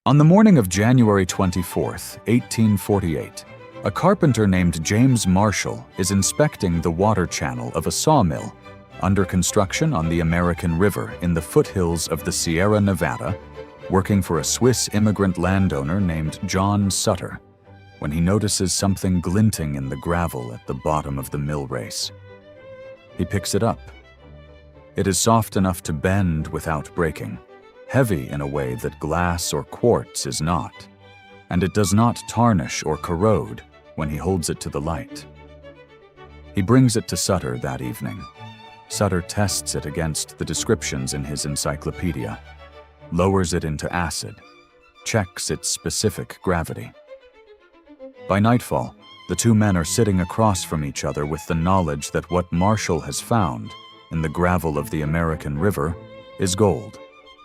On the morning of January 24th, 1848, a carpenter named James Marshall is inspecting the water channel of a sawmill under construction on the American River in the foothills of the Sierra Nevada, working for a Swiss immigrant landowner named John Sutter, when he notices something glinting in the gravel at the bottom of the mill race. He picks it up. It is soft enough to bend without breaking, heavy in a way that glass or quartz is not, and it does not tarnish or corrode when he holds it to the light. He brings it to Sutter that evening. Sutter tests it against the descriptions in his encyclopedia, lowers it into acid, checks its specific gravity. By nightfall, the two men are sitting across from each other with the knowledge that what Marshall has found in the gravel of the American River is gold.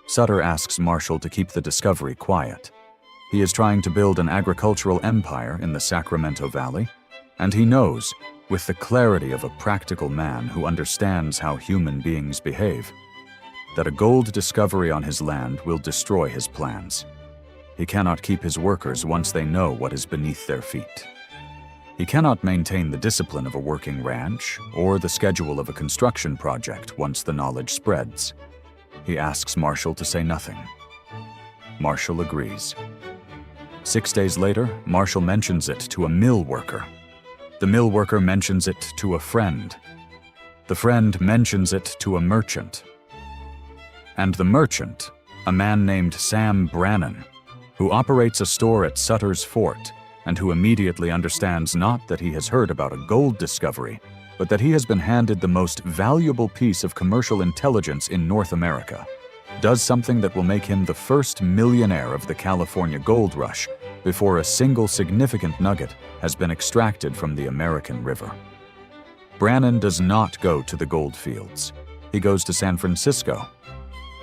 Sutter asks Marshall to keep the discovery quiet. He is trying to build an agricultural empire in the Sacramento Valley, and he knows, with the clarity of a practical man who understands how human beings behave, that a gold discovery on his land will destroy his plans. He cannot keep his workers once they know what is beneath their feet. He cannot maintain the discipline of a working ranch or the schedule of a construction project once the knowledge spreads. He asks Marshall to say nothing. Marshall agrees. 6 days later, Marshall mentions it to a mill worker. The mill worker mentions it to a friend. The friend mentions it to a merchant. And the merchant, a man named Sam Brannan, who operates a store at Sutter's Fort and who immediately understands not that he has heard about a gold discovery, but that he has been handed the most valuable piece of commercial intelligence in North America, does something that will make him the first millionaire of the California gold rush before a single significant nugget has been extracted from the American River. Brannan does not go to the gold fields. He goes to San Francisco.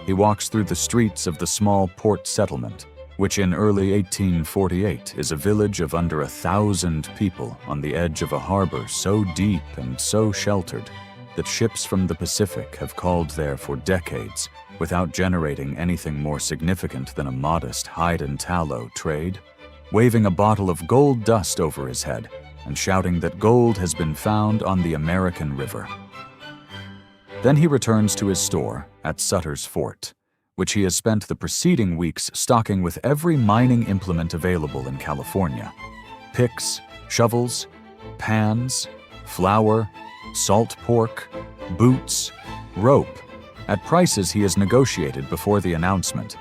He walks through the streets of the small port settlement, which in early 1848 is a village of under 1,000 people on the edge of a harbor so deep and so sheltered that ships from the Pacific have called there for decades without generating anything more significant than a modest hide and tallow trade, waving a bottle of gold dust over his head and shouting that gold has been found on the American River. Then he returns to his store at Sutter's Fort, which he has spent the preceding weeks stocking with every mining implement available in California: picks, shovels, pans, flour, salt pork, boots, rope, at prices he has negotiated before the announcement,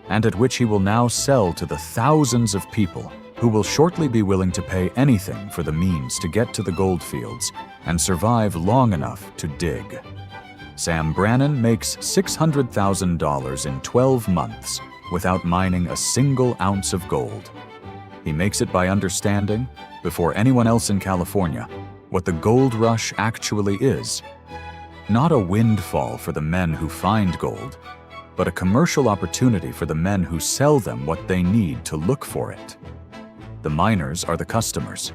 and at which he will now sell to the thousands of people who will shortly be willing to pay anything for the means to get to the gold fields and survive long enough to dig. Sam Brannan makes $600,000 in 12 months without mining a single ounce of gold. He makes it by understanding, before anyone else in California, what the gold rush actually is. Not a windfall for the men who find gold, but a commercial opportunity for the men who sell them what they need to look for it. The miners are the customers.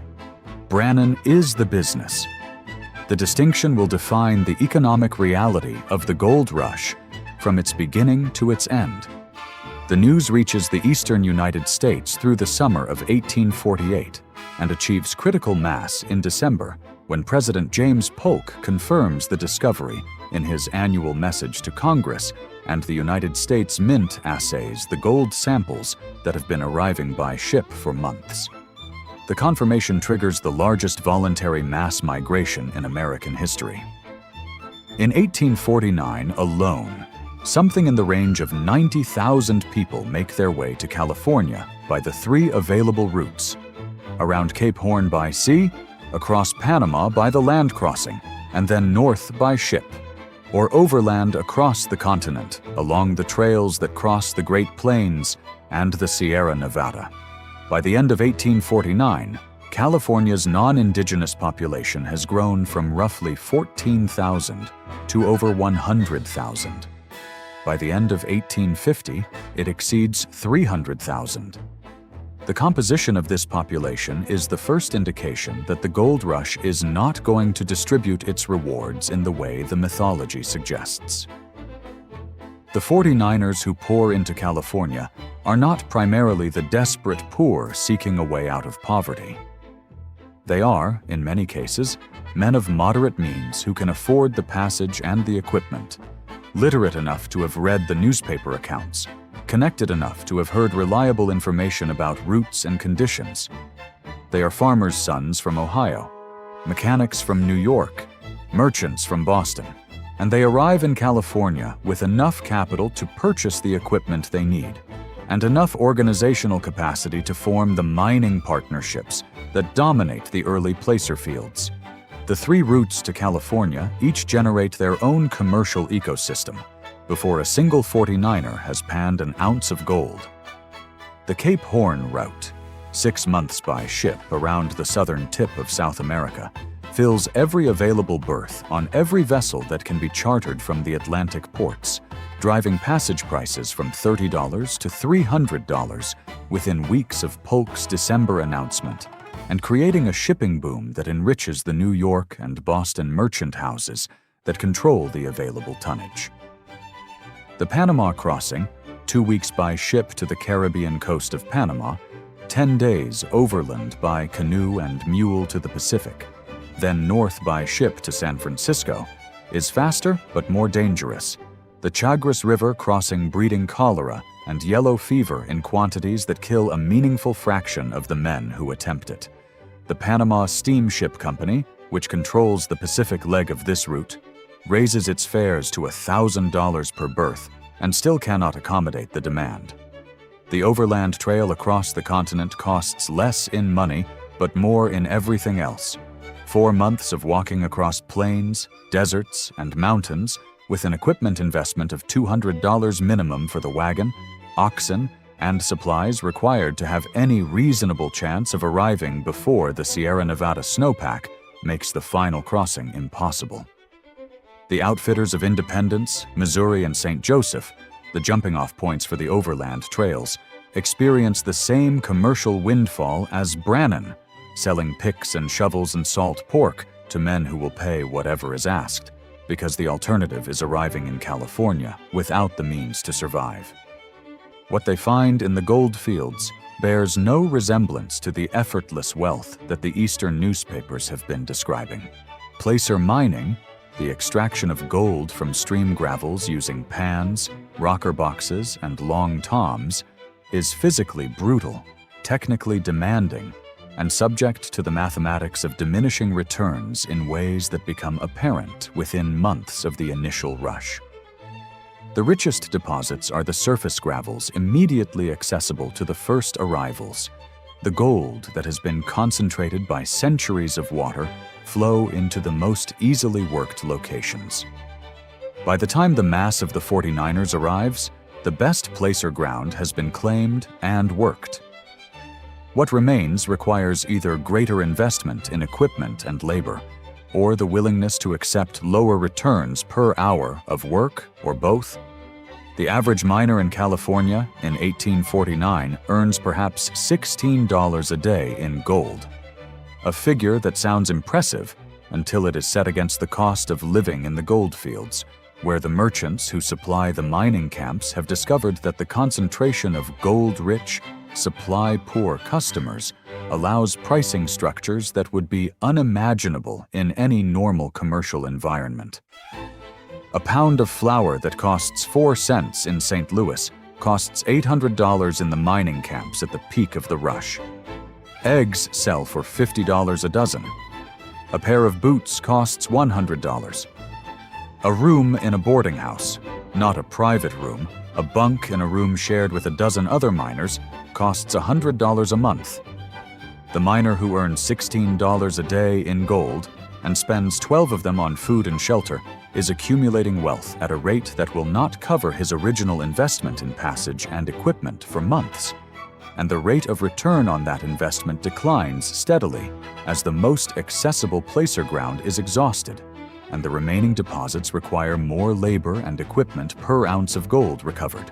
Brannan is the business. The distinction will define the economic reality of the gold rush from its beginning to its end. The news reaches the eastern United States through the summer of 1848 and achieves critical mass in December when President James Polk confirms the discovery in his annual message to Congress, and the United States Mint assays the gold samples that have been arriving by ship for months. The confirmation triggers the largest voluntary mass migration in American history. In 1849 alone, something in the range of 90,000 people make their way to California by the three available routes: around Cape Horn by sea, across Panama by the land crossing, and then north by ship, or overland across the continent along the trails that cross the Great Plains and the Sierra Nevada. By the end of 1849, California's non-indigenous population has grown from roughly 14,000 to over 100,000. By the end of 1850, it exceeds 300,000. The composition of this population is the first indication that the gold rush is not going to distribute its rewards in the way the mythology suggests. The 49ers who pour into California are not primarily the desperate poor seeking a way out of poverty. They are, in many cases, men of moderate means who can afford the passage and the equipment, literate enough to have read the newspaper accounts, connected enough to have heard reliable information about routes and conditions. They are farmers' sons from Ohio, mechanics from New York, merchants from Boston, and they arrive in California with enough capital to purchase the equipment they need, and enough organizational capacity to form the mining partnerships that dominate the early placer fields. The three routes to California each generate their own commercial ecosystem before a single 49er has panned an ounce of gold. The Cape Horn route, 6 months by ship around the southern tip of South America, fills every available berth on every vessel that can be chartered from the Atlantic ports, driving passage prices from $30 to $300 within weeks of Polk's December announcement, and creating a shipping boom that enriches the New York and Boston merchant houses that control the available tonnage. The Panama crossing, 2 weeks by ship to the Caribbean coast of Panama, 10 days overland by canoe and mule to the Pacific, then north by ship to San Francisco, is faster but more dangerous. The Chagres River crossing breeding cholera and yellow fever in quantities that kill a meaningful fraction of the men who attempt it. The Panama Steamship Company, which controls the Pacific leg of this route, raises its fares to $1,000 per berth and still cannot accommodate the demand. The overland trail across the continent costs less in money, but more in everything else. 4 months of walking across plains, deserts, and mountains with an equipment investment of $200 minimum for the wagon, oxen, and supplies required to have any reasonable chance of arriving before the Sierra Nevada snowpack makes the final crossing impossible. The outfitters of Independence, Missouri, and St. Joseph, the jumping-off points for the overland trails, experience the same commercial windfall as Brannan, selling picks and shovels and salt pork to men who will pay whatever is asked, because the alternative is arriving in California without the means to survive. What they find in the gold fields bears no resemblance to the effortless wealth that the Eastern newspapers have been describing. Placer mining, the extraction of gold from stream gravels using pans, rocker boxes, and long toms, is physically brutal, technically demanding, and subject to the mathematics of diminishing returns in ways that become apparent within months of the initial rush. The richest deposits are the surface gravels immediately accessible to the first arrivals. The gold that has been concentrated by centuries of water flow into the most easily worked locations. By the time the mass of the 49ers arrives, the best placer ground has been claimed and worked. What remains requires either greater investment in equipment and labor, or the willingness to accept lower returns per hour of work, or both. The average miner in California in 1849 earns perhaps $16 a day in gold, a figure that sounds impressive until it is set against the cost of living in the gold fields, where the merchants who supply the mining camps have discovered that the concentration of gold-rich, supply-poor customers allows pricing structures that would be unimaginable in any normal commercial environment. A pound of flour that costs 4 cents in St. Louis costs $800 in the mining camps at the peak of the rush. Eggs sell for $50 a dozen. A pair of boots costs $100. A room in a boarding house, not a private room, a bunk in a room shared with a dozen other miners, costs $100 a month. The miner who earns $16 a day in gold and spends 12 of them on food and shelter is accumulating wealth at a rate that will not cover his original investment in passage and equipment for months. And the rate of return on that investment declines steadily as the most accessible placer ground is exhausted, and the remaining deposits require more labor and equipment per ounce of gold recovered.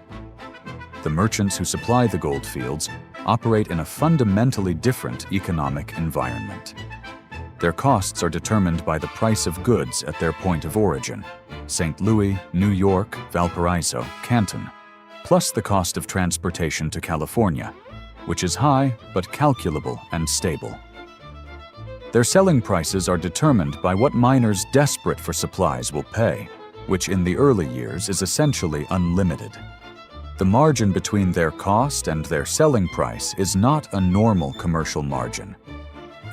The merchants who supply the gold fields operate in a fundamentally different economic environment. Their costs are determined by the price of goods at their point of origin, St. Louis, New York, Valparaiso, Canton, plus the cost of transportation to California, which is high but calculable and stable. Their selling prices are determined by what miners desperate for supplies will pay, which in the early years is essentially unlimited. The margin between their cost and their selling price is not a normal commercial margin.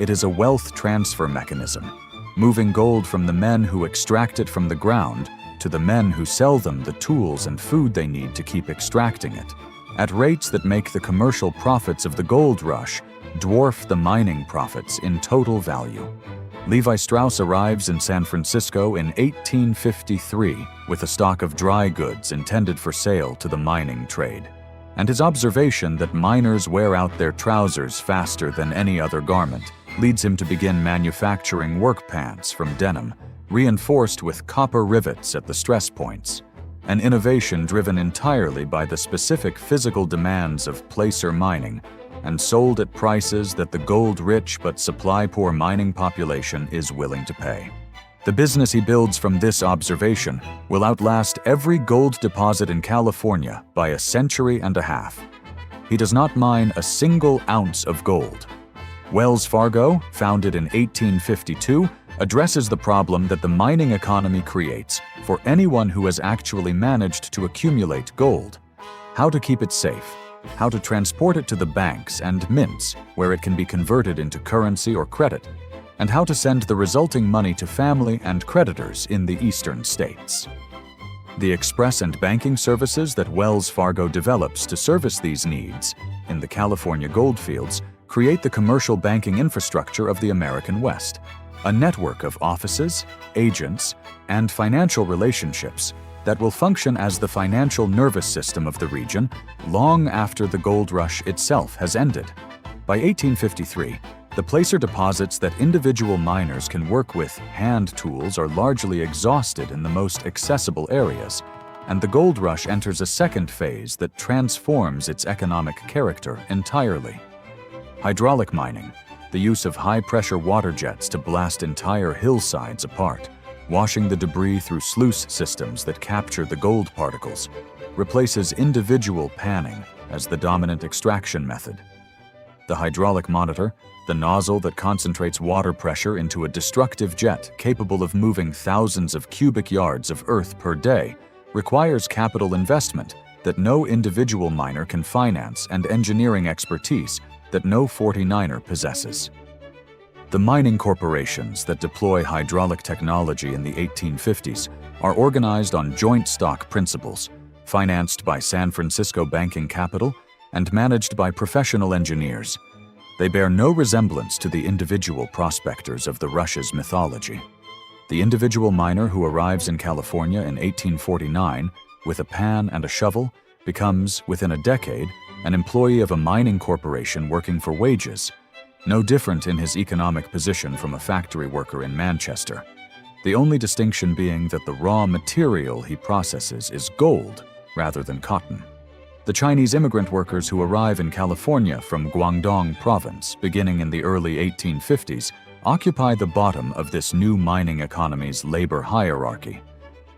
It is a wealth transfer mechanism, moving gold from the men who extract it from the ground to the men who sell them the tools and food they need to keep extracting it, at rates that make the commercial profits of the gold rush dwarf the mining profits in total value. Levi Strauss arrives in San Francisco in 1853 with a stock of dry goods intended for sale to the mining trade, and his observation that miners wear out their trousers faster than any other garment leads him to begin manufacturing work pants from denim, reinforced with copper rivets at the stress points, an innovation driven entirely by the specific physical demands of placer mining and sold at prices that the gold-rich but supply-poor mining population is willing to pay. The business he builds from this observation will outlast every gold deposit in California by a century and a half. He does not mine a single ounce of gold. Wells Fargo, founded in 1852, addresses the problem that the mining economy creates for anyone who has actually managed to accumulate gold: how to keep it safe, how to transport it to the banks and mints where it can be converted into currency or credit, and how to send the resulting money to family and creditors in the eastern states. The express and banking services that Wells Fargo develops to service these needs in the California goldfields create the commercial banking infrastructure of the American West, a network of offices, agents, and financial relationships that will function as the financial nervous system of the region long after the gold rush itself has ended. By 1853, the placer deposits that individual miners can work with hand tools are largely exhausted in the most accessible areas, and the gold rush enters a second phase that transforms its economic character entirely. Hydraulic mining, the use of high-pressure water jets to blast entire hillsides apart, washing the debris through sluice systems that capture the gold particles, replaces individual panning as the dominant extraction method. The hydraulic monitor, the nozzle that concentrates water pressure into a destructive jet capable of moving thousands of cubic yards of earth per day, requires capital investment that no individual miner can finance and engineering expertise that no 49er possesses. The mining corporations that deploy hydraulic technology in the 1850s are organized on joint stock principles, financed by San Francisco banking capital and managed by professional engineers. They bear no resemblance to the individual prospectors of the rush's mythology. The individual miner who arrives in California in 1849 with a pan and a shovel becomes, within a decade, an employee of a mining corporation working for wages, no different in his economic position from a factory worker in Manchester, the only distinction being that the raw material he processes is gold rather than cotton. The Chinese immigrant workers who arrive in California from Guangdong province beginning in the early 1850s occupy the bottom of this new mining economy's labor hierarchy.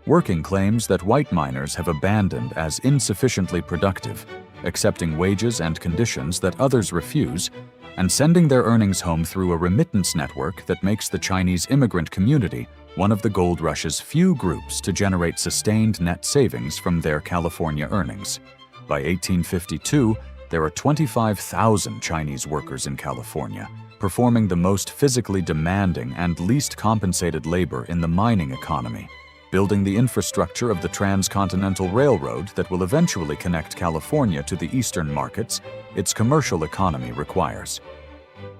Working claims that white miners have abandoned as insufficiently productive, accepting wages and conditions that others refuse, and sending their earnings home through a remittance network that makes the Chinese immigrant community one of the gold rush's few groups to generate sustained net savings from their California earnings. By 1852, there are 25,000 Chinese workers in California, performing the most physically demanding and least compensated labor in the mining economy, building the infrastructure of the transcontinental railroad that will eventually connect California to the eastern markets its commercial economy requires.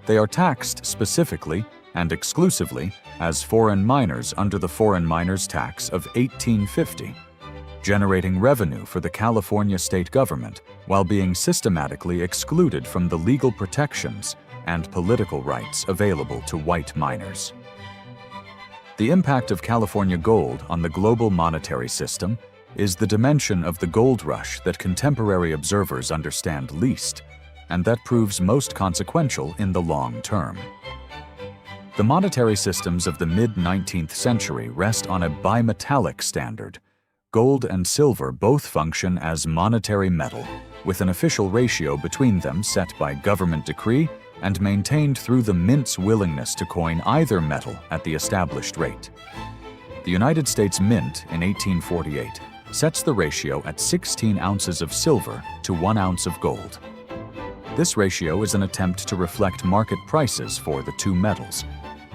They are taxed specifically and exclusively as foreign miners under the Foreign Miners Tax of 1850, generating revenue for the California state government while being systematically excluded from the legal protections and political rights available to white miners. The impact of California gold on the global monetary system is the dimension of the gold rush that contemporary observers understand least, and that proves most consequential in the long term. The The monetary systems of the mid-19th century rest on a bimetallic standard. Gold and silver both function as monetary metal, with an official ratio between them set by government decree and maintained through the mint's willingness to coin either metal at the established rate. The United States Mint in 1848 sets the ratio at 16 ounces of silver to 1 ounce of gold. This ratio is an attempt to reflect market prices for the two metals,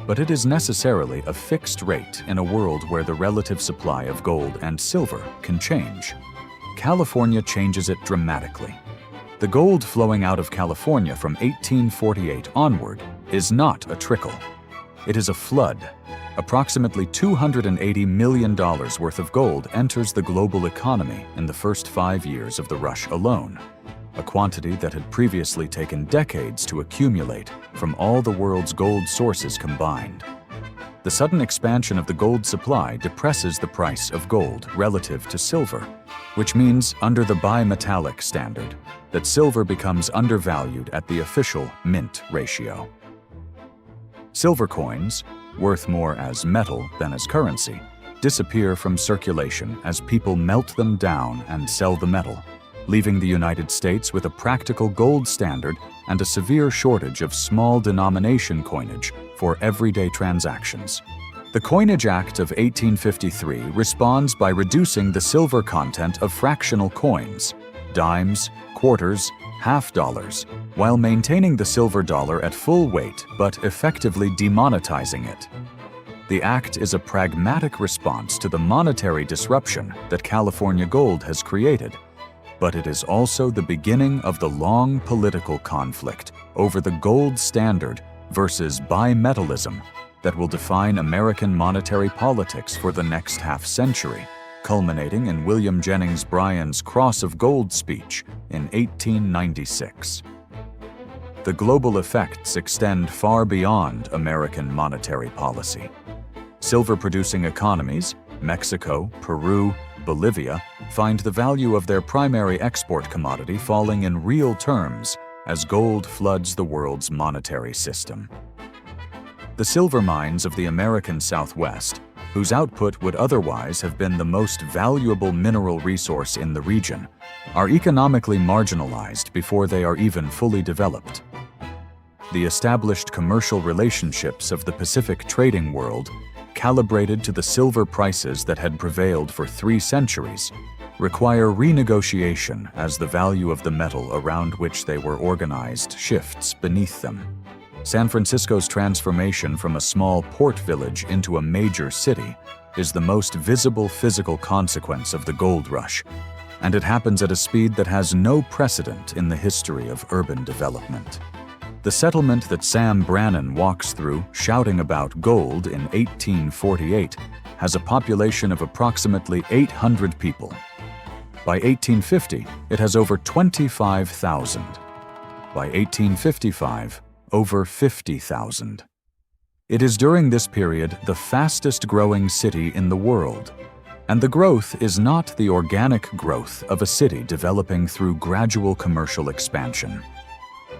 but it is necessarily a fixed rate in a world where the relative supply of gold and silver can change. California changes it dramatically. The gold flowing out of California from 1848 onward is not a trickle. It is a flood. Approximately $280 million worth of gold enters the global economy in the first 5 years of the rush alone, a quantity that had previously taken decades to accumulate from all the world's gold sources combined. The sudden expansion of the gold supply depresses the price of gold relative to silver, which means, under the bimetallic standard, that silver becomes undervalued at the official mint ratio. Silver coins, worth more as metal than as currency, disappear from circulation as people melt them down and sell the metal, leaving the United States with a practical gold standard and a severe shortage of small denomination coinage for everyday transactions. The Coinage Act of 1853 responds by reducing the silver content of fractional coins, dimes, quarters, half dollars, while maintaining the silver dollar at full weight but effectively demonetizing it. The act is a pragmatic response to the monetary disruption that California gold has created, but it is also the beginning of the long political conflict over the gold standard versus bimetallism that will define American monetary politics for the next half-century, culminating in William Jennings Bryan's Cross of Gold speech in 1896. The global effects extend far beyond American monetary policy. Silver-producing economies, Mexico, Peru, Bolivia, find the value of their primary export commodity falling in real terms as gold floods the world's monetary system. The silver mines of the American Southwest, whose output would otherwise have been the most valuable mineral resource in the region, are economically marginalized before they are even fully developed. The established commercial relationships of the Pacific trading world, calibrated to the silver prices that had prevailed for 3 centuries, require renegotiation as the value of the metal around which they were organized shifts beneath them. San Francisco's transformation from a small port village into a major city is the most visible physical consequence of the gold rush, and it happens at a speed that has no precedent in the history of urban development. The settlement that Sam Brannan walks through, shouting about gold in 1848, has a population of approximately 800 people. By 1850, it has over 25,000. By 1855, over 50,000. It is during this period the fastest-growing city in the world, and the growth is not the organic growth of a city developing through gradual commercial expansion,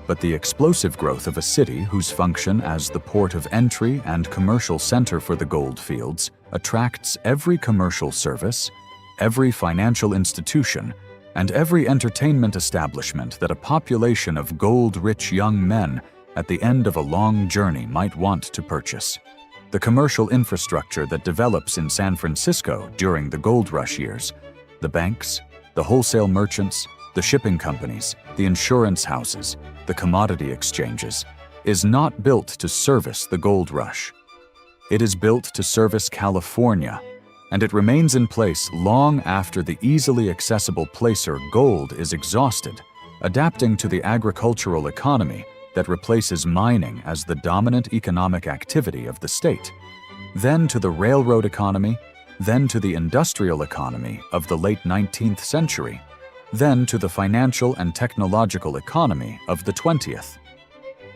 but the explosive growth of a city whose function as the port of entry and commercial center for the gold fields attracts every commercial service, every financial institution, and every entertainment establishment that a population of gold-rich young men at the end of a long journey might want to purchase. The commercial infrastructure that develops in San Francisco during the gold rush years, the banks, the wholesale merchants, the shipping companies, the insurance houses, the commodity exchanges, is not built to service the gold rush. It is built to service California, and it remains in place long after the easily accessible placer gold is exhausted, adapting to the agricultural economy that replaces mining as the dominant economic activity of the state, then to the railroad economy, then to the industrial economy of the late 19th century, then to the financial and technological economy of the 20th.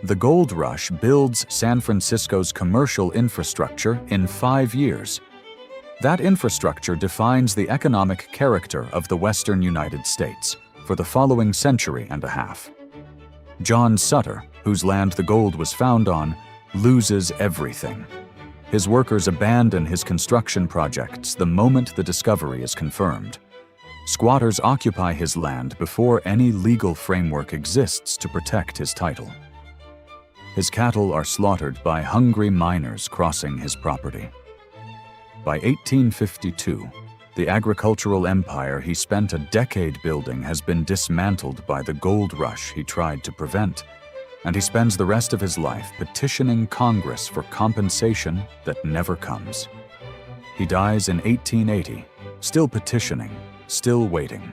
The gold rush builds San Francisco's commercial infrastructure in 5 years. That infrastructure defines the economic character of the Western United States for the following century and a half. John Sutter, whose land the gold was found on, loses everything. His workers abandon his construction projects the moment the discovery is confirmed. Squatters occupy his land before any legal framework exists to protect his title. His cattle are slaughtered by hungry miners crossing his property. By 1852, the agricultural empire he spent a decade building has been dismantled by the gold rush he tried to prevent, and he spends the rest of his life petitioning Congress for compensation that never comes. He dies in 1880, still petitioning, still waiting.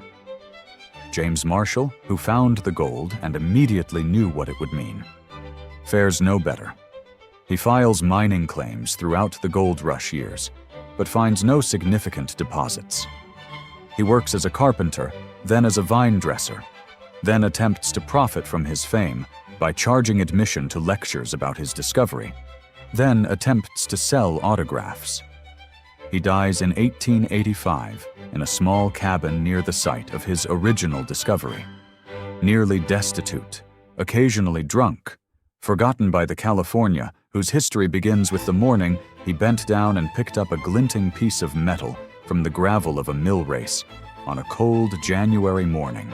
James Marshall, who found the gold and immediately knew what it would mean, fares no better. He files mining claims throughout the gold rush years, but finds no significant deposits. He works as a carpenter, then as a vine dresser, then attempts to profit from his fame by charging admission to lectures about his discovery, then attempts to sell autographs. He dies in 1885 in a small cabin near the site of his original discovery. Nearly destitute, occasionally drunk, forgotten by the California whose history begins with the morning he bent down and picked up a glinting piece of metal from the gravel of a mill race on a cold January morning.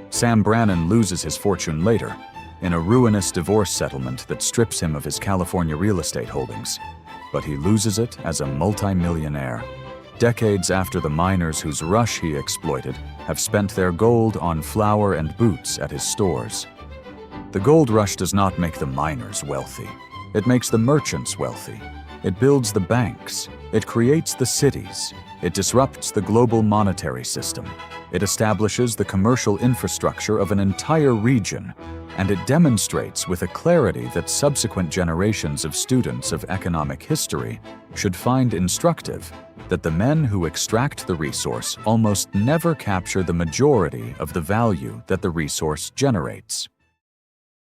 Sam Brannan loses his fortune later in a ruinous divorce settlement that strips him of his California real estate holdings, but he loses it as a multimillionaire, decades after the miners whose rush he exploited have spent their gold on flour and boots at his stores. The gold rush does not make the miners wealthy. It makes the merchants wealthy. It builds the banks. It creates the cities. It disrupts the global monetary system. It establishes the commercial infrastructure of an entire region, and it demonstrates with a clarity that subsequent generations of students of economic history should find instructive that the men who extract the resource almost never capture the majority of the value that the resource generates.